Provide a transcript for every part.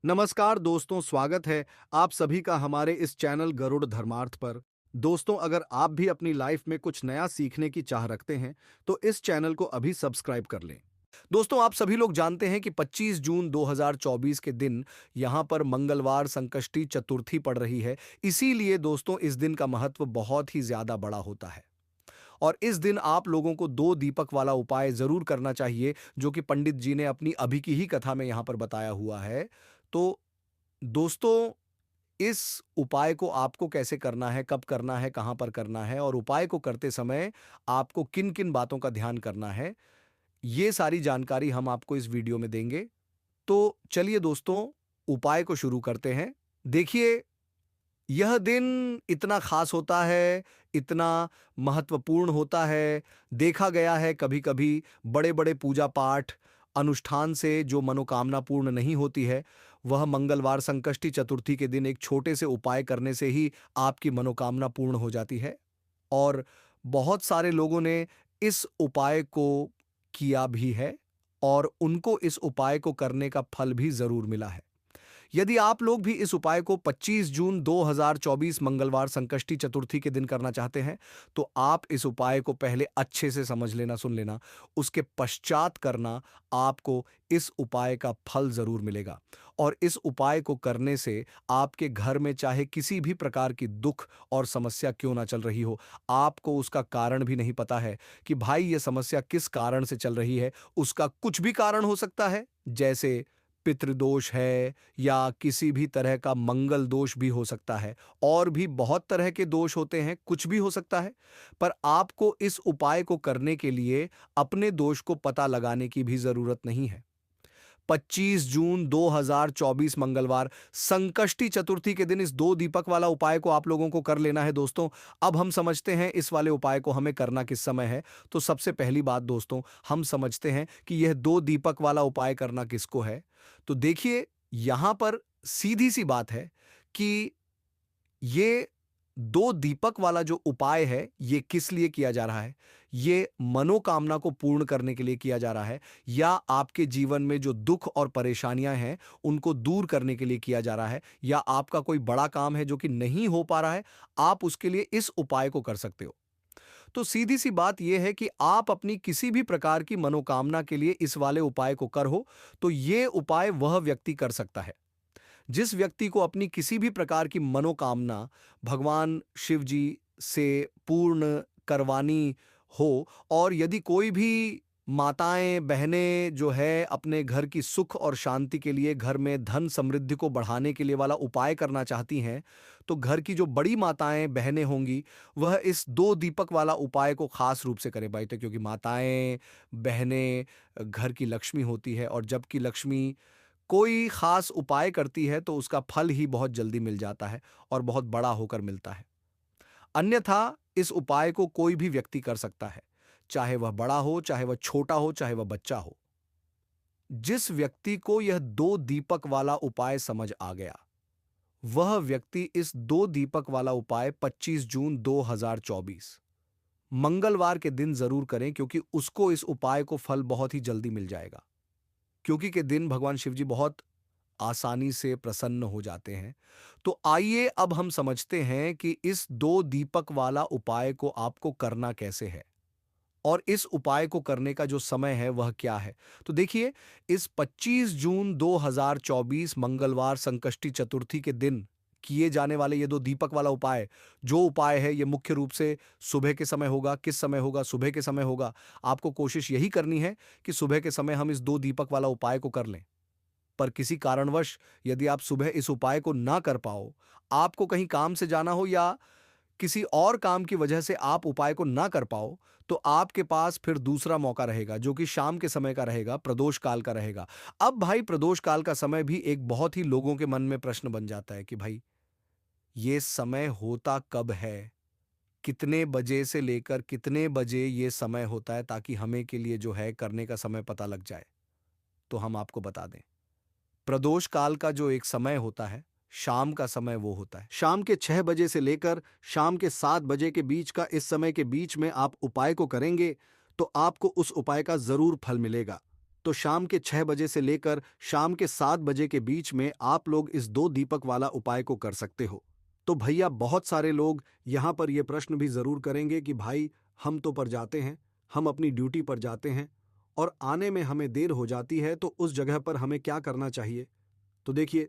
नमस्कार दोस्तों, स्वागत है आप सभी का हमारे इस चैनल गरुड़ धर्मार्थ पर। दोस्तों, अगर आप भी अपनी लाइफ में कुछ नया सीखने की चाह रखते हैं, तो इस चैनल को अभी सब्सक्राइब कर लें। दोस्तों, आप सभी लोग जानते हैं कि 25 जून 2024 के दिन यहां पर मंगलवार संकष्टी चतुर्थी पड़ रही है। इसीलिए दोस्तों, इस दिन का महत्व बहुत ही ज्यादा बड़ा होता है। और इस दिन आप लोगों को 2 दीपक वाला उपाय ज़रूर करना चाहिए, जो कि पंडित जी ने अपनी अभी की ही कथा में यहाँ पर बताया हुआ है। तो दोस्तों, इस उपाय को आपको कैसे करना है, कब करना है, कहाँ पर करना है और उपाय को करते समय आपको किन-किन बातों का ध्यान करना है, ये सारी जानकारी हम आपको इस वीडियो में देंगे। तो चलिए दोस्तों, उपाय को शुरू करते हैं। देखिए, यह दिन इतना खास होता है, इतना महत्वपूर्ण होता है। देखा गया है कभी-कभी बड़े-बड़े पूजा पाठ, अनुष्ठान से जो मनोकामना पूर्ण नहीं होती है, वह मंगलवार संकष्टी चतुर्थी के दिन एक छोटे से उपाय करने से ही आपकी मनोकामना पूर्ण हो जाती है। और बहुत सारे लोगों ने इस उपाय को किया भी है और उनको इस उपाय को करने का फल भी ज़रूर मिला है। यदि आप लोग भी इस उपाय को 25 जून 2024 मंगलवार संकष्टी चतुर्थी के दिन करना चाहते हैं, तो आप इस उपाय को पहले अच्छे से समझ लेना, सुन लेना। उसके पश्चात करना, आपको इस उपाय का फल ज़रूर मिलेगा। और इस उपाय को करने से आपके घर में चाहे किसी भी प्रकार की दुख और समस्या क्यों ना चल रही हो, आपको उसका कारण भी नहीं पता है कि भाई ये समस्या किस कारण से चल रही है। उसका कुछ भी कारण हो सकता है, जैसे पितृदोष है या किसी भी तरह का मंगल दोष भी हो सकता है। और भी बहुत तरह के दोष होते हैं, कुछ भी हो सकता है। पर आपको इस उपाय को करने के लिए अपने दोष को पता लगाने की भी जरूरत नहीं है। 25 जून 2024 मंगलवार संकष्टी चतुर्थी के दिन इस 2 दीपक वाला उपाय को आप लोगों को कर लेना है दोस्तों। अब हम समझते हैं इस वाले उपाय को हमें करना किस समय है। तो सबसे पहली बात दोस्तों, हम समझते हैं कि यह 2 दीपक वाला उपाय करना किसको है। तो देखिए, यहां पर सीधी सी बात है कि ये 2 दीपक वाला जो उपाय है, ये किस लिए किया जा रहा है? ये मनोकामना को पूर्ण करने के लिए किया जा रहा है, या आपके जीवन में जो दुख और परेशानियां हैं, उनको दूर करने के लिए किया जा रहा है, या आपका कोई बड़ा काम है जो कि नहीं हो पा रहा है, आप उसके लिए इस उपाय को कर सकते हो। तो सीधी सी बात यह है कि आप अपनी किसी भी प्रकार की मनोकामना के लिए इस वाले उपाय को कर हो, तो ये उपाय वह व्यक्ति कर सकता है जिस व्यक्ति को अपनी किसी भी प्रकार की मनोकामना भगवान शिव जी से पूर्ण करवानी हो। और यदि कोई भी माताएं बहनें जो है अपने घर की सुख और शांति के लिए, घर में धन समृद्धि को बढ़ाने के लिए वाला उपाय करना चाहती हैं, तो घर की जो बड़ी माताएं बहनें होंगी, वह इस 2 दीपक वाला उपाय को खास रूप से करें भाई। तो क्योंकि माताएं बहनें घर की लक्ष्मी होती है, और जबकि लक्ष्मी कोई खास उपाय करती है तो उसका फल ही बहुत जल्दी मिल जाता है और बहुत बड़ा होकर मिलता है। अन्यथा इस उपाय को कोई भी व्यक्ति कर सकता है, चाहे वह बड़ा हो, चाहे वह छोटा हो, चाहे वह बच्चा हो। जिस व्यक्ति को यह 2 दीपक वाला उपाय समझ आ गया, वह व्यक्ति इस 2 दीपक वाला उपाय 25 जून 2024 मंगलवार के दिन जरूर करें, क्योंकि उसको इस उपाय को फल बहुत ही जल्दी मिल जाएगा। क्योंकि के दिन भगवान शिव जी बहुत आसानी से प्रसन्न हो जाते हैं। तो आइए अब हम समझते हैं कि इस 2 दीपक वाला उपाय को आपको करना कैसे है और इस उपाय को करने का जो समय है वह क्या है। तो देखिए, इस 25 जून 2024 मंगलवार संकष्टी चतुर्थी के दिन किए जाने वाले ये 2 दीपक वाला उपाय, जो उपाय है ये मुख्य रूप से सुबह के समय होगा। किस समय होगा? सुबह के समय होगा। आपको कोशिश यही करनी है कि सुबह के समय हम इस 2 दीपक वाला उपाय को कर लें। पर किसी कारणवश यदि आप सुबह इस उपाय को ना कर पाओ, आपको कहीं काम से जाना हो या किसी और काम की वजह से आप उपाय को ना कर पाओ, तो आपके पास फिर दूसरा मौका रहेगा, जो कि शाम के समय का रहेगा, प्रदोष काल का रहेगा। अब भाई, प्रदोष काल का समय भी एक बहुत ही लोगों के मन में प्रश्न बन जाता है कि भाई, ये समय होता कब है? कितने बजे से लेकर कितने बजे ये समय होता है, ताकि हमें के लिए जो है करने का समय पता लग जाए। तो हम आपको बता दें, प्रदोष काल का जो एक समय होता है, शाम का समय वो होता है। शाम के 6 बजे से लेकर शाम के 7 बजे के बीच का, इस समय के बीच में आप उपाय को करेंगे तो आपको उस उपाय का ज़रूर फल मिलेगा। तो शाम के 6 बजे से लेकर शाम के 7 बजे के बीच में आप लोग इस 2 दीपक वाला उपाय को कर सकते हो। तो भैया बहुत सारे लोग यहाँ पर ये प्रश्न भी ज़रूर करेंगे कि भाई हम तो पर जाते हैं, हम अपनी ड्यूटी पर जाते हैं और आने में हमें देर हो जाती है तो उस जगह पर हमें क्या करना चाहिए? तो देखिए,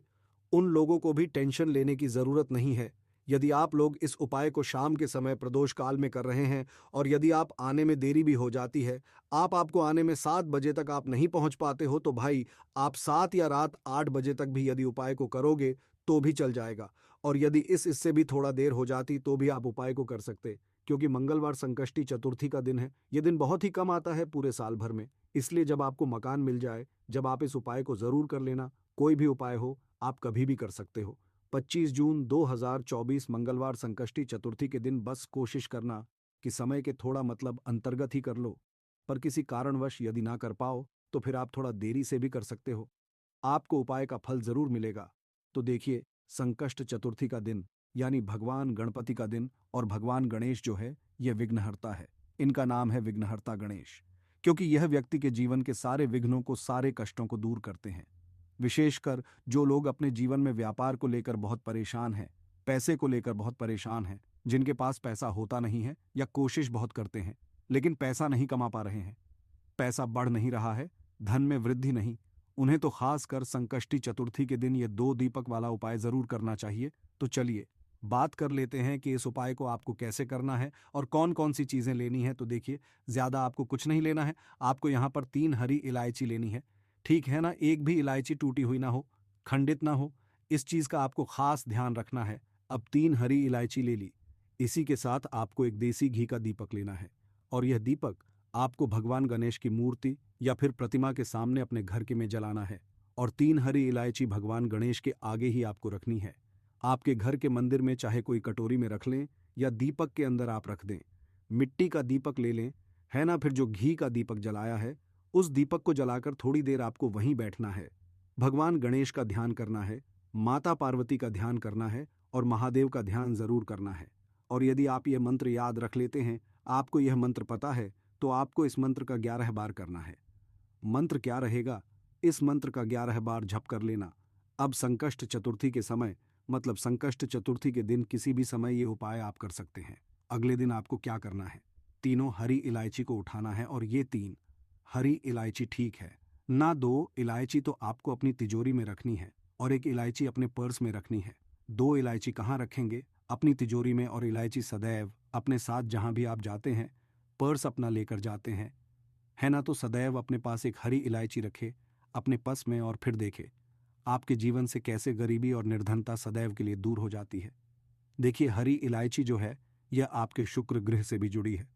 उन लोगों को भी टेंशन लेने की ज़रूरत नहीं है। यदि आप लोग इस उपाय को शाम के समय प्रदोष काल में कर रहे हैं और यदि आप आने में देरी भी हो जाती है, आपको आने में 7 बजे तक आप नहीं पहुंच पाते हो तो भाई आप 7 या रात 8 बजे तक भी यदि उपाय को करोगे तो भी चल जाएगा। और यदि इससे भी थोड़ा देर हो जाती तो भी आप उपाय को कर सकते, क्योंकि मंगलवार संकष्टी चतुर्थी का दिन है। ये दिन बहुत ही कम आता है पूरे साल भर में, इसलिए जब आपको मकान मिल जाए, जब आप इस उपाय को ज़रूर कर लेना। कोई भी उपाय हो, आप कभी भी कर सकते हो। 25 जून 2024 मंगलवार संकष्टी चतुर्थी के दिन बस कोशिश करना कि समय के थोड़ा मतलब अंतर्गत ही कर लो, पर किसी कारणवश यदि ना कर पाओ तो फिर आप थोड़ा देरी से भी कर सकते हो। आपको उपाय का फल जरूर मिलेगा। तो देखिए, संकष्ट चतुर्थी का दिन यानी भगवान गणपति का दिन, और भगवान गणेश जो है यह विघ्नहर्ता है। इनका नाम है विघ्नहर्ता गणेश, क्योंकि यह व्यक्ति के जीवन के सारे विघ्नों को, सारे कष्टों को दूर करते हैं। विशेषकर जो लोग अपने जीवन में व्यापार को लेकर बहुत परेशान हैं, पैसे को लेकर बहुत परेशान हैं, जिनके पास पैसा होता नहीं है या कोशिश बहुत करते हैं लेकिन पैसा नहीं कमा पा रहे हैं, पैसा बढ़ नहीं रहा है, धन में वृद्धि नहीं, उन्हें तो खासकर संकष्टी चतुर्थी के दिन ये 2 दीपक वाला उपाय जरूर करना चाहिए। तो चलिए बात कर लेते हैं कि इस उपाय को आपको कैसे करना है और कौन कौन सी चीजें लेनी है। तो देखिए, ज्यादा आपको कुछ नहीं लेना है। आपको यहाँ पर 3 हरी इलायची लेनी है, ठीक है ना? एक भी इलायची टूटी हुई ना हो, खंडित ना हो, इस चीज का आपको खास ध्यान रखना है। अब 3 हरी इलायची ले ली, इसी के साथ आपको एक देसी घी का दीपक लेना है, और यह दीपक आपको भगवान गणेश की मूर्ति या फिर प्रतिमा के सामने अपने घर के में जलाना है। और 3 हरी इलायची भगवान गणेश के आगे ही आपको रखनी है। आपके घर के मंदिर में चाहे कोई कटोरी में रख लें या दीपक के अंदर आप रख दें। मिट्टी का दीपक ले लें, है ना? फिर जो घी का दीपक जलाया है उस दीपक को जलाकर थोड़ी देर आपको वहीं बैठना है। भगवान गणेश का ध्यान करना है, माता पार्वती का ध्यान करना है और महादेव का ध्यान जरूर करना है। और यदि आप यह मंत्र याद रख लेते हैं, आपको यह मंत्र पता है, तो आपको इस मंत्र का 11 बार करना है। मंत्र क्या रहेगा? इस मंत्र का 11 बार जप कर लेना। अब संकष्ट चतुर्थी के समय, मतलब संकष्ट चतुर्थी के दिन किसी भी समय ये उपाय आप कर सकते हैं। अगले दिन आपको क्या करना है? तीनों हरी इलायची को उठाना है, और ये 3 हरी इलायची, ठीक है ना? 2 इलायची तो आपको अपनी तिजोरी में रखनी है और एक इलायची अपने पर्स में रखनी है। 2 इलायची कहाँ रखेंगे? अपनी तिजोरी में, और इलायची सदैव अपने साथ जहां भी आप जाते हैं, पर्स अपना लेकर जाते हैं, है ना? तो सदैव अपने पास एक हरी इलायची रखे अपने पर्स में, और फिर देखे आपके जीवन से कैसे गरीबी और निर्धनता सदैव के लिए दूर हो जाती है। देखिए, हरी इलायची जो है यह आपके शुक्र ग्रह से भी जुड़ी है,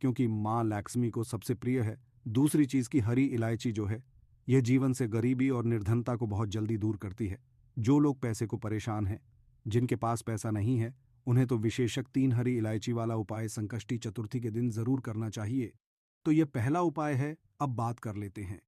क्योंकि माँ लक्ष्मी को सबसे प्रिय है। दूसरी चीज की हरी इलायची जो है यह जीवन से गरीबी और निर्धनता को बहुत जल्दी दूर करती है। जो लोग पैसे को परेशान हैं, जिनके पास पैसा नहीं है, उन्हें तो विशेषक 3 हरी इलायची वाला उपाय संकष्टी चतुर्थी के दिन जरूर करना चाहिए। तो यह पहला उपाय है। अब बात कर लेते हैं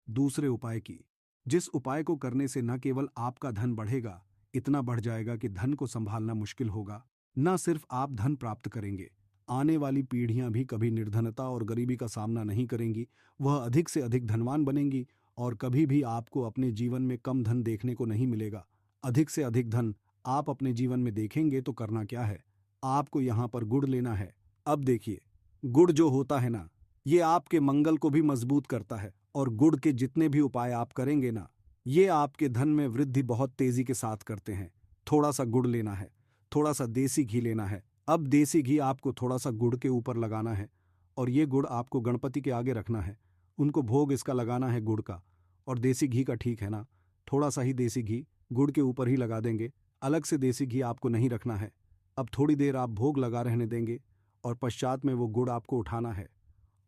दूसरे उपाय की, जिस उपाय को करने से न केवल आपका धन बढ़ेगा, इतना बढ़ जाएगा कि धन को संभालना मुश्किल होगा। न सिर्फ आप धन प्राप्त करेंगे, आने वाली पीढ़ियां भी कभी निर्धनता और गरीबी का सामना नहीं करेंगी, वह अधिक से अधिक धनवान बनेंगी, और कभी भी आपको अपने जीवन में कम धन देखने को नहीं मिलेगा। अधिक से अधिक धन आप अपने जीवन में देखेंगे तो करना क्या है? आपको यहाँ पर गुड़ लेना है। अब देखिए, गुड़ जो होता है ना, ये आपके मंगल को भी मजबूत करता है, और गुड़ के जितने भी उपाय आप करेंगे ना, ये आपके धन में वृद्धि बहुत तेजी के साथ करते हैं। थोड़ा सा गुड़ लेना है, थोड़ा सा देसी घी लेना है। अब देसी घी आपको थोड़ा सा गुड़ के ऊपर लगाना है, और ये गुड़ आपको गणपति के आगे रखना है। उनको भोग इसका लगाना है गुड़ का, और देसी घी का, ठीक है ना? थोड़ा सा ही देसी घी गुड़ के ऊपर ही लगा देंगे, अलग से देसी घी आपको नहीं रखना है। अब थोड़ी देर आप भोग लगा रहने देंगे, और पश्चात में वो गुड़ आपको उठाना है,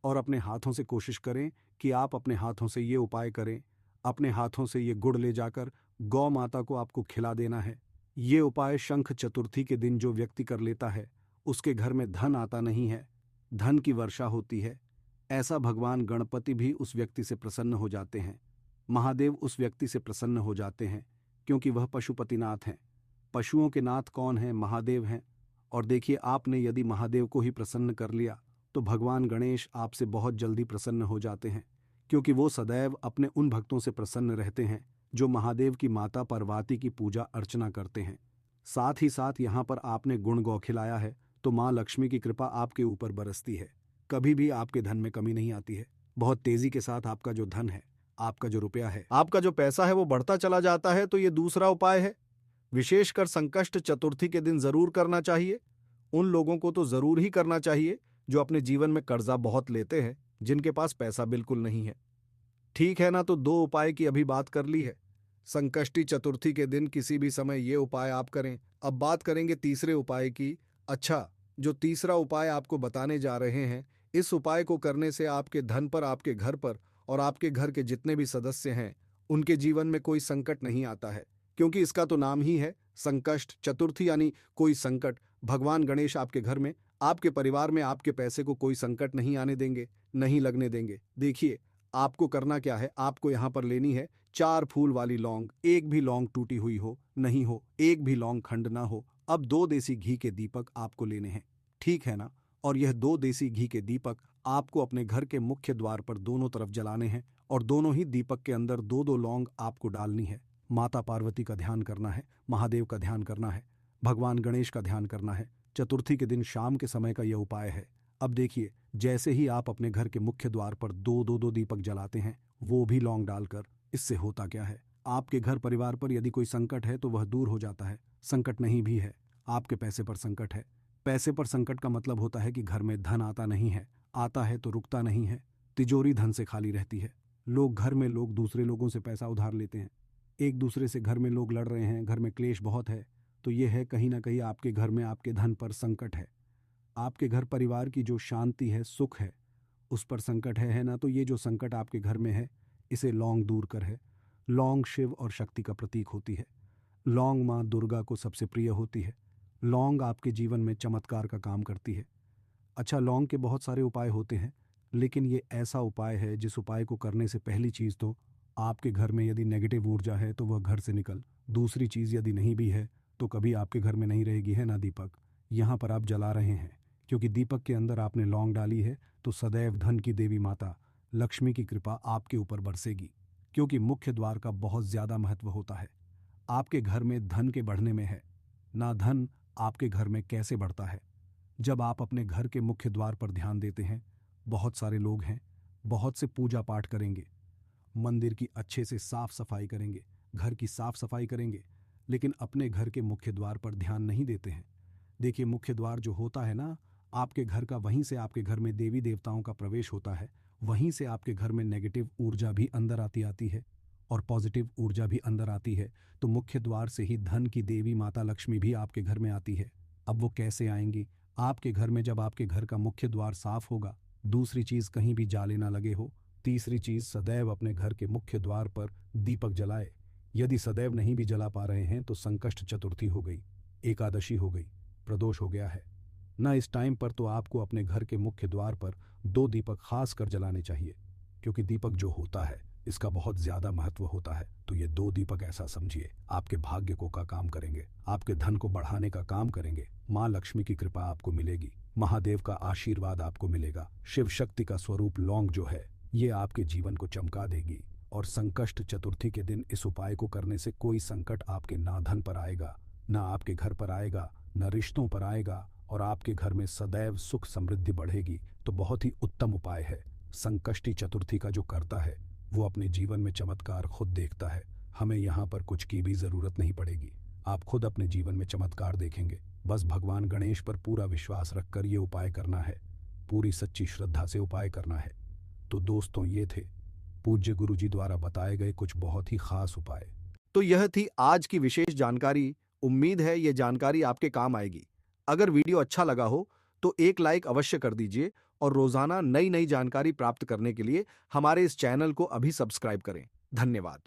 और अपने हाथों से कोशिश करें कि आप अपने हाथों से ये उपाय करें। अपने हाथों से ये गुड़ ले जाकर गौ माता को आपको खिला देना है। ये उपाय शंख चतुर्थी के दिन जो व्यक्ति कर लेता है, उसके घर में धन आता नहीं है, धन की वर्षा होती है। ऐसा भगवान गणपति भी उस व्यक्ति से प्रसन्न हो जाते हैं, महादेव उस व्यक्ति से प्रसन्न हो जाते हैं, क्योंकि वह पशुपतिनाथ हैं। पशुओं के नाथ कौन हैं? महादेव हैं। और देखिए, आपने यदि महादेव को ही प्रसन्न कर लिया तो भगवान गणेश आपसे बहुत जल्दी प्रसन्न हो जाते हैं, क्योंकि वो सदैव अपने उन भक्तों से प्रसन्न रहते हैं जो महादेव की माता पार्वती की पूजा अर्चना करते हैं। साथ ही साथ यहाँ पर आपने गुण गौ खिलाया है तो माँ लक्ष्मी की कृपा आपके ऊपर बरसती है। कभी भी आपके धन में कमी नहीं आती है। बहुत तेजी के साथ आपका जो धन है, आपका जो रुपया है, आपका जो पैसा है वो बढ़ता चला जाता है। तो ये दूसरा उपाय है, विशेषकर संकष्ट चतुर्थी के दिन जरूर करना चाहिए। उन लोगों को तो जरूर ही करना चाहिए जो अपने जीवन में कर्जा बहुत लेते हैं, जिनके पास पैसा बिल्कुल नहीं है। ठीक है ना, तो दो उपाय की अभी बात कर ली है। संकष्टी चतुर्थी के दिन किसी भी समय ये उपाय आप करें। अब बात करेंगे तीसरे उपाय की। अच्छा, जो तीसरा उपाय आपको बताने जा रहे हैं, इस उपाय को करने से आपके धन पर, आपके घर पर और आपके घर के जितने भी सदस्य हैं उनके जीवन में कोई संकट नहीं आता है। क्योंकि इसका तो नाम ही है संकष्ट चतुर्थी, यानी कोई संकट। भगवान गणेश आपके घर में, आपके परिवार में, आपके पैसे को कोई संकट नहीं आने देंगे, नहीं लगने देंगे। देखिए, आपको करना क्या है, आपको यहाँ पर लेनी है 4 फूल वाली लौंग। एक भी लौंग टूटी हुई हो नहीं हो, एक भी लौंग खंड ना हो। अब 2 देसी घी के दीपक आपको लेने हैं, ठीक है ना। और यह 2 देसी घी के दीपक आपको अपने घर के मुख्य द्वार पर दोनों तरफ जलाने हैं और दोनों ही दीपक के अंदर 2-2 लौंग आपको डालनी है। माता पार्वती का ध्यान करना है, महादेव का ध्यान करना है, भगवान गणेश का ध्यान करना है। चतुर्थी के दिन शाम के समय का यह उपाय है। अब देखिए, जैसे ही आप अपने घर के मुख्य द्वार पर 2-2 दीपक जलाते हैं, वो भी लौंग डालकर, इससे होता क्या है, आपके घर परिवार पर यदि कोई संकट है तो वह दूर हो जाता है। संकट नहीं भी है, आपके पैसे पर संकट है। पैसे पर संकट का मतलब होता है कि घर में धन आता नहीं है, आता है तो रुकता नहीं है, तिजोरी धन से खाली रहती है। घर में लोग दूसरे लोगों से पैसा उधार लेते हैं, एक दूसरे से घर में लोग लड़ रहे हैं, घर में क्लेश बहुत है। तो यह है कहीं ना कहीं आपके घर में आपके धन पर संकट है। आपके घर परिवार की जो शांति है, सुख है, उस पर संकट है ना। तो ये जो संकट आपके घर में है, इसे लौंग दूर कर है। लौंग शिव और शक्ति का प्रतीक होती है। लौंग माँ दुर्गा को सबसे प्रिय होती है। लौंग आपके जीवन में चमत्कार का काम करती है। अच्छा, लौंग के बहुत सारे उपाय होते हैं, लेकिन ये ऐसा उपाय है जिस उपाय को करने से पहली चीज़ तो आपके घर में यदि नेगेटिव ऊर्जा है तो वह घर से निकल। दूसरी चीज़, यदि नहीं भी है तो कभी आपके घर में नहीं रहेगी, है ना। दीपक यहाँ पर आप जला रहे हैं क्योंकि दीपक के अंदर आपने लौंग डाली है, तो सदैव धन की देवी माता लक्ष्मी की कृपा आपके ऊपर बरसेगी। क्योंकि मुख्य द्वार का बहुत ज़्यादा महत्व होता है। आपके घर में धन के बढ़ने में है ना। धन आपके घर में कैसे बढ़ता है, जब आप अपने घर के मुख्य द्वार पर ध्यान देते हैं। बहुत सारे लोग हैं, बहुत से पूजा पाठ करेंगे, मंदिर की अच्छे से साफ सफाई करेंगे, घर की साफ सफाई करेंगे, लेकिन अपने घर के मुख्य द्वार पर ध्यान नहीं देते हैं। देखिए, मुख्य द्वार जो होता है ना आपके घर का, वहीं से आपके घर में देवी देवताओं का प्रवेश होता है। वहीं से आपके घर में नेगेटिव ऊर्जा भी अंदर आती है और पॉजिटिव ऊर्जा भी अंदर आती है। तो मुख्य द्वार से ही धन की देवी माता लक्ष्मी भी आपके घर में आती है। अब वो कैसे आएंगी आपके घर में, जब आपके घर का मुख्य द्वार साफ होगा। दूसरी चीज, कहीं भी जाले ना लगे हो। तीसरी चीज, सदैव अपने घर के मुख्य द्वार पर दीपक जलाए। यदि सदैव नहीं भी जला पा रहे हैं तो संकष्ट चतुर्थी हो गई, एकादशी हो गई, प्रदोष हो गया है ना, इस टाइम पर तो आपको अपने घर के मुख्य द्वार पर 2 दीपक खास कर जलाने चाहिए। क्योंकि दीपक जो होता है इसका बहुत ज्यादा महत्व होता है। तो ये 2 दीपक ऐसा समझिए, आपके भाग्य को का काम करेंगे, आपके धन को बढ़ाने का काम करेंगे। माँ लक्ष्मी की कृपा आपको मिलेगी, महादेव का आशीर्वाद आपको मिलेगा। शिव शक्ति का स्वरूप लौंग जो है, ये आपके जीवन को चमका देगी। और संकष्ट चतुर्थी के दिन इस उपाय को करने से कोई संकट आपके ना धन पर आएगा, ना आपके घर पर आएगा, ना रिश्तों पर आएगा, और आपके घर में सदैव सुख समृद्धि बढ़ेगी। तो बहुत ही उत्तम उपाय है। संकष्टी चतुर्थी का जो करता है वो अपने जीवन में चमत्कार खुद देखता है। हमें यहाँ पर कुछ की भी जरूरत नहीं पड़ेगी, आप खुद अपने जीवन में चमत्कार देखेंगे। बस भगवान गणेश पर पूरा विश्वास रखकर ये उपाय करना है, पूरी सच्ची श्रद्धा से उपाय करना है। तो दोस्तों, ये थे पूज्य गुरु जी द्वारा बताए गए कुछ बहुत ही खास उपाय। तो यह थी आज की विशेष जानकारी। उम्मीद है ये जानकारी आपके काम आएगी। अगर वीडियो अच्छा लगा हो तो एक लाइक अवश्य कर दीजिए और रोजाना नई नई जानकारी प्राप्त करने के लिए हमारे इस चैनल को अभी सब्सक्राइब करें। धन्यवाद।